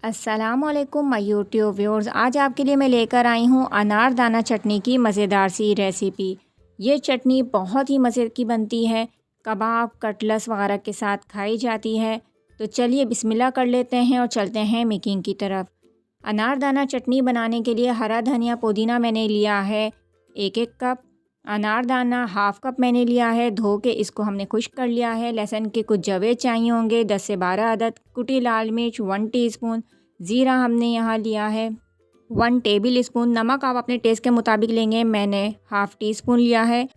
अस्सलामुअलैकुम my YouTube viewers. आज आपके लिए मैं लेकर आई हूँ अनारदाना चटनी की मज़ेदार सी रेसिपी। ये चटनी बहुत ही मज़े की बनती है, कबाब कटलस वगैरह के साथ खाई जाती है। तो चलिए बिस्मिल्लाह कर लेते हैं और चलते हैं मेकिंग की तरफ। अनारदाना चटनी बनाने के लिए हरा धनिया पुदीना मैंने लिया है 1-1 कप। अनारदाना हाफ़ कप मैंने लिया है, धो के इसको हमने खुश्क कर लिया है। लहसुन के कुछ जवे चाहिए होंगे 10 से 12 अदद। कुटी लाल मिर्च 1 टीस्पून। ज़ीरा हमने यहाँ लिया है 1 टेबल स्पून। नमक आप अपने टेस्ट के मुताबिक लेंगे, मैंने हाफ़ टी स्पून लिया है।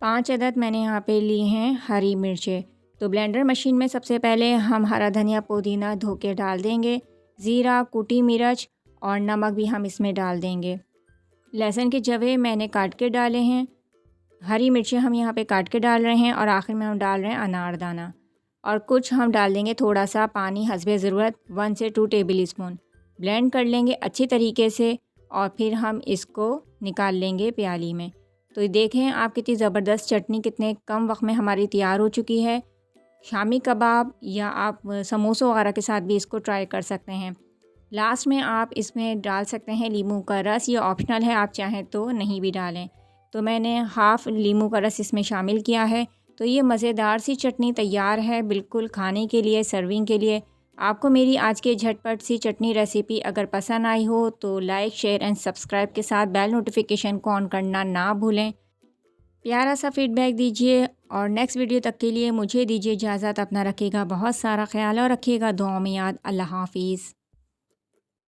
5 अदद मैंने यहाँ पे ली हैं हरी मिर्चें। तो ब्लेंडर मशीन में सबसे पहले हम हरा धनिया पुदीना धो के डाल देंगे, ज़ीरा कुटी मिर्च और नमक भी हम इसमें डाल देंगे। लहसुन के जवे मैंने काट के डाले हैं, हरी मिर्चें हम यहाँ पे काट के डाल रहे हैं और आखिर में हम डाल रहे हैं अनारदाना। और कुछ हम डाल देंगे थोड़ा सा पानी हस्बे ज़रूरत 1 से 2 टेबल स्पून। ब्लेंड कर लेंगे अच्छी तरीके से और फिर हम इसको निकाल लेंगे प्याली में। तो देखें आप कितनी ज़बरदस्त चटनी कितने कम वक्त में हमारी तैयार हो चुकी है। शामी कबाब या आप समोसों वगैरह के साथ भी इसको ट्राई कर सकते हैं। लास्ट में आप इसमें डाल सकते हैं नींबू का रस, ये ऑप्शनल है, आप चाहें तो नहीं भी डालें। तो मैंने हाफ़ नींबू का रस इसमें शामिल किया है। तो ये मज़ेदार सी चटनी तैयार है बिल्कुल खाने के लिए, सर्विंग के लिए। आपको मेरी आज की झटपट सी चटनी रेसिपी अगर पसंद आई हो तो लाइक शेयर एंड सब्सक्राइब के साथ बेल नोटिफिकेशन को ऑन करना ना भूलें। प्यारा सा फीडबैक दीजिए और नेक्स्ट वीडियो तक के लिए मुझे दीजिए इजाज़त। अपना रखिएगा बहुत सारा ख्याल और रखिएगा दुआ में याद। अल्लाह हाफिज़।